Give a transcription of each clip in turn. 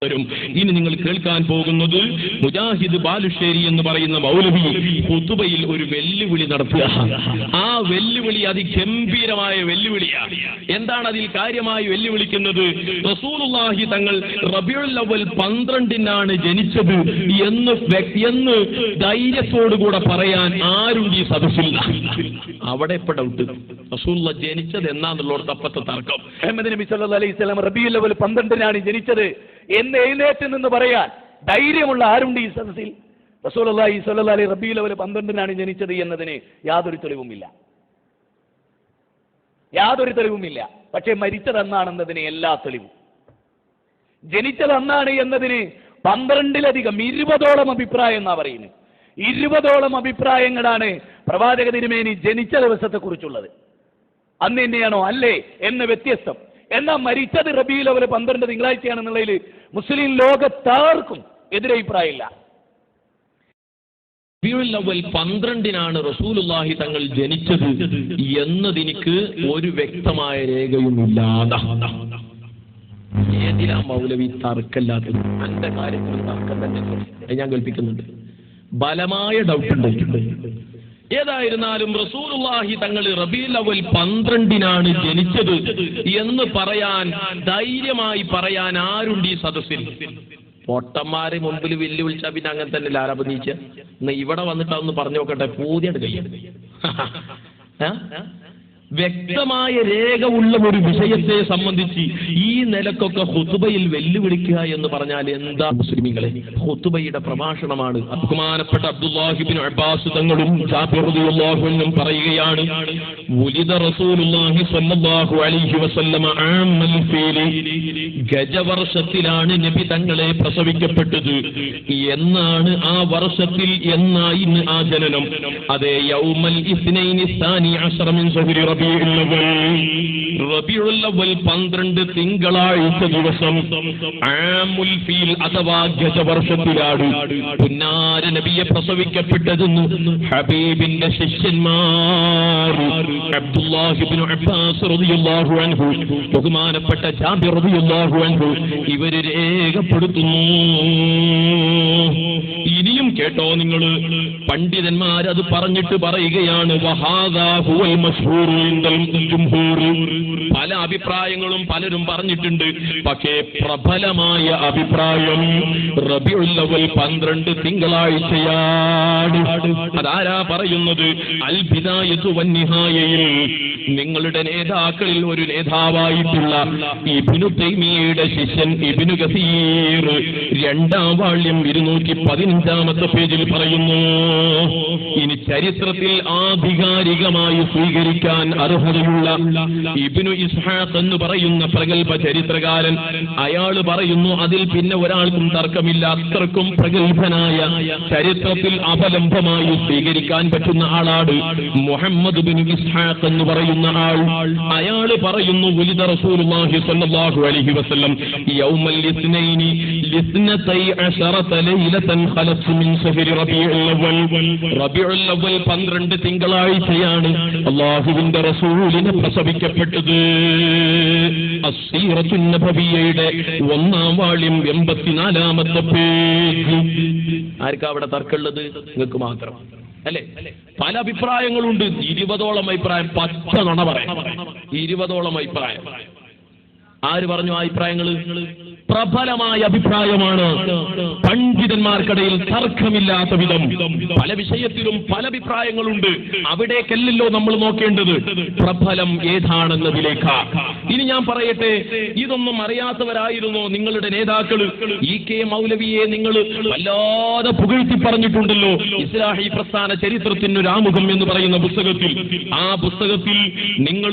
ഇനി നിങ്ങൾ കേൾക്കാൻ പോകുന്നത് മുജാഹിദ് ബാലുശ്ശേരി എന്ന് പറയുന്ന മൗലവി ഖുതുബയിൽ ഒരു വെല്ലുവിളി നടത്തുക. ആ വെല്ലുവിളി അതിഗംഭീരമായ വെല്ലുവിളിയാണ്. എന്താണ് അതിൽ കാര്യമായി വെല്ലുവിളിക്കുന്നത്? റസൂലുള്ളാഹി തങ്ങൾ റബീഉൽ അവ്വൽ 12-നാണ് ജനിച്ചത് എന്ന് ധൈര്യത്തോടുകൂടെ പറയാൻ ആരുണ്ട് ഈ സദസ്സിൽ? അവിടെ ഇപ്പൊ ഡൗട്ട്. റസൂലുള്ളാഹി ജനിച്ചത് എന്നാന്നുള്ളോട് അപ്പത്തെ തർക്കം. മുഹമ്മദ് നബി സല്ലല്ലാഹു അലൈഹി വസല്ലം റബീഉൽ അവ്വൽ 12-നാണ് ജനിച്ചത് എന്ന് എഴുന്നേറ്റ് നിന്ന് പറയാൻ ധൈര്യമുള്ള ആരുണ്ട് ഈ സദസ്സിൽ? റസൂലുള്ളാഹി സ്വല്ലല്ലാഹു അലൈഹി റബീഉൽ അവ്വൽ 12-നാണ് ജനിച്ചത് എന്നതിന് യാതൊരു തെളിവുമില്ല. പക്ഷേ മരിച്ചത് അന്നാണെന്നതിന് എല്ലാ തെളിവും. ജനിച്ചത് അന്നാണ് എന്നതിന് 12-ലധികം 20ഓളം അഭിപ്രായം എന്നാ പറയുന്നത്. 20ഓളം അഭിപ്രായങ്ങളാണ് പ്രവാചക തിരുമേനി ജനിച്ച ദിവസത്തെക്കുറിച്ചുള്ളത്. അന്ന് തന്നെയാണോ അല്ലേ എന്ന് വ്യത്യസ്തം. എന്നാൽ മരിച്ചത് റബീഉൽ അവ്വൽ 12 തിങ്കളാഴ്ചയാണെന്നുള്ളതിൽ മുസ്ലിം ലോകത്താർക്കും എതിരഭിപ്രായമില്ല. റബീഉൽ അവ്വൽ 12-നാണ് റസൂലുള്ളാഹി തങ്ങൾ ജനിച്ചത് എന്നതിനിക്ക് ഒരു വ്യക്തമായ രേഖയുമില്ലാതെ ഏതിലാ മൗലവി തർക്കമില്ലാത്തത്? എന്റെ കാര്യത്തിൽ തർക്കം തന്നെ ഞാൻ കേൾപ്പിക്കുന്നുണ്ട്. ബലമായ ഡൗട്ട് ഉണ്ട്. ഏതായിരുന്നാലും റസൂലുള്ളാഹി തങ്ങൾ റബീഉൽ അവ്വൽ 12-നാണ് ജനിച്ചത് എന്ന് പറയാൻ ധൈര്യമായി പറയാൻ ആരുണ്ട് ഈ സദസ്സിൽ? പൊട്ടന്മാരെ മുമ്പിൽ വെല്ലുവിളിച്ചാൽ പിന്നെ അങ്ങനെ തന്നെ ലാരഭ നീച്ച എന്നാ ഇവിടെ വന്നിട്ട് അതൊന്ന് പറഞ്ഞു നോക്കട്ടെ. പൂതിയായിട്ട് കഴിയും. വ്യക്തമായ രേഖ ഉള്ള ഒരു വിഷയത്തെ സംബന്ധിച്ച് ഈ നിലക്കൊക്കെ ഖുതുബയിൽ വെല്ലുവിളിക്കുക എന്ന് പറഞ്ഞാൽ എന്താ മുസ്ലിമീങ്ങളെ? ഖുതുബയുടെ പ്രഭാഷണമാണ്. ബഹുമാനപ്പെട്ട അബ്ദുല്ലാഹി ഇബ്നു അബ്ബാസ് തങ്ങളും ജാബിർ റളിയല്ലാഹു അൻഹും പറയുകയാണ്, വുലിദ റസൂലുള്ളാഹി സ്വല്ലല്ലാഹു അലൈഹി വസല്ലമ ആമൽ ഫീലി, ഗജവർഷത്തിലാണ് നബി തങ്ങളെ പ്രസവിക്കപ്പെട്ടത്. എന്നാണ് ആ വർഷത്തിൽ എന്നായിരുന്നു ആ ജനനം? അതേ യൗമൽ ഇസ്നൈനി സാനി അശറ മിൻ ശഹരി റബീഉൽ അവ്വൽ 12 തിങ്കളാഴ്ച ദിവസം ആമുൽ ഫീൽ അഥവാ ഗജവർഷത്തിലാണ് പുന്നാര നബിയെ പ്രസവിക്കപ്പെട്ടതെന്ന് ഹബീബിന്റെ ശിഷ്യന്മാർ അബ്ദുല്ലാഹി ഇബ്നു അബ്ബാസ് റളിയല്ലാഹു അൻഹു, ബഹുമാനപ്പെട്ട ജാബിർ റളിയല്ലാഹു അൻഹു ഇവര് രേഖപ്പെടുത്തുന്നു. ഇനിയും കേട്ടോ നിങ്ങൾ, പണ്ഡിതന്മാരത് പറഞ്ഞിട്ട് പറയുകയാണ്, വഹാദാ ഹുവൽ മശ്ഹൂർ ഇൻദൽ ജംഹൂർ. പല അഭിപ്രായങ്ങളും പലരും പറഞ്ഞിട്ടുണ്ട്. പക്ഷേ പ്രബലമായ അഭിപ്രായം റബീഉൽ അവ്വൽ 12 തിങ്കളാഴ്ചയാണ്. അതാരാ പറയുന്നത്? അൽ ബിദായത്തു വൻ നിഹായയിൽ നിങ്ങളുടെ നേതാക്കളിൽ ഒരു നേതാവായിട്ടുള്ള ഇബ്നു തൈമിയ്യയുടെ ശിഷ്യൻ ഇബ്നു കസീർ 2-ാം വാള്യം 215-ാമത്തെ പേജിൽ പറയുന്നു. ഇനി ചരിത്രത്തിൽ ആധികാരികമായി സ്വീകരിക്കാൻ അർഹതയുള്ള ഇബ്നു ഇസ്ഹാഖ് എന്ന് പറയുന്ന പ്രഗൽഭ ചരിത്രകാരൻ, അയാൾ പറയുന്നു, അതിൽ പിന്നെ ഒരാൾക്കും തർക്കമില്ല, അത്രക്കും പ്രഗൽഭനായ ചരിത്രത്തിൽ അവലംബമായി സ്വീകരിക്കാൻ പറ്റുന്ന ആളാണ് മുഹമ്മദ് ബിൻ ഇസ്ഹാഖ് എന്ന് പറയുന്ന ആൾ. അയാൾ പറയുന്നു, വുലിദ റസൂലുള്ളാഹി സ്വല്ലല്ലാഹു അലൈഹി വസല്ലം യൗമൽ ഇസ്നൈനി ലിസ്നതൈ അശറത ലൈലതൻ ഖലത് മിൻ ശഹരി റബീഉൽ അവ്വൽ. റബീഉൽ അവ്വൽ 12 തിങ്കളാഴ്ചയാണ് അല്ലാഹുവിന്റെ റസൂലിനെ പ്രസവിക്കപ്പെട്ടത്. അസ്സീറത്തുൻ നബവിയ്യയുടെ 1-ാം വാള്യം 84-ാമത്തെ പേജ്. ആർക്കാ അവിടെ തർക്കമുള്ളത്? നിങ്ങൾക്ക് മാത്രം അല്ലേ? പല അഭിപ്രായങ്ങളുണ്ട്. 20ഓളം അഭിപ്രായം. പച്ച നുണ പറയാം. 20ഓളം അഭിപ്രായം. ആര് പറഞ്ഞു ആ അഭിപ്രായങ്ങൾ? പ്രബലമായ അഭിപ്രായമാണ്. പണ്ഡിതന്മാർക്കിടയിൽ തർക്കമില്ലാത്ത വിധം പല വിഷയത്തിലും പല അഭിപ്രായങ്ങളുണ്ട്. അവിടേക്കല്ലല്ലോ നമ്മൾ നോക്കേണ്ടത്, പ്രബലം ഏതാണെന്നതിലേക്കാ. ഇനി ഞാൻ പറയട്ടെ, ഇതൊന്നും അറിയാത്തവരായിരുന്നോ നിങ്ങളുടെ നേതാക്കൾ? ഇ കെ മൗലവിയെ നിങ്ങൾ വല്ലാതെ പുകഴ്ത്തി പറഞ്ഞിട്ടുണ്ടല്ലോ ഇസ്ലാഹി പ്രസ്ഥാന ചരിത്രത്തിനൊരു ആമുഖം എന്ന് പറയുന്ന പുസ്തകത്തിൽ. ആ പുസ്തകത്തിൽ നിങ്ങൾ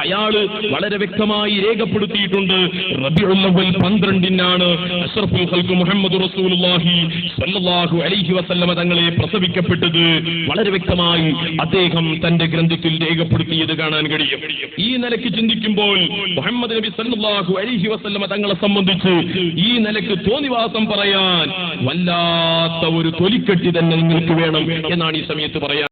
അയാള് വളരെ വ്യക്തമായി രേഖപ്പെടുത്തിയിട്ടുണ്ട്, റബീഉൽ അവ്വൽ 12-നാണ് അഷ്റഫുൽ ഖൽഖ് മുഹമ്മദ് റസൂലുള്ളാഹി സ്വല്ലല്ലാഹു അലൈഹി വസല്ലമ തങ്ങളെ പ്രസവിക്കപ്പെട്ടത്. വളരെ വ്യക്തമായി അദ്ദേഹം തന്റെ ഗ്രന്ഥത്തിൽ രേഖപ്പെടുത്തിയത് കാണാൻ കഴിയും. ഈ നിലയ്ക്ക് ചിന്തിക്കുമ്പോൾ മുഹമ്മദ് നബി സ്വല്ലല്ലാഹു അലൈഹി വസല്ലമ തങ്ങളെ സംബന്ധിച്ച് ഈ നിലയ്ക്ക് തോന്നിവാസം പറയാൻ വല്ലാത്ത ഒരു തൊലിക്കെട്ടി തന്നെ നിങ്ങൾക്ക് വേണം എന്നാണ് ഈ സമയത്ത് പറയാൻ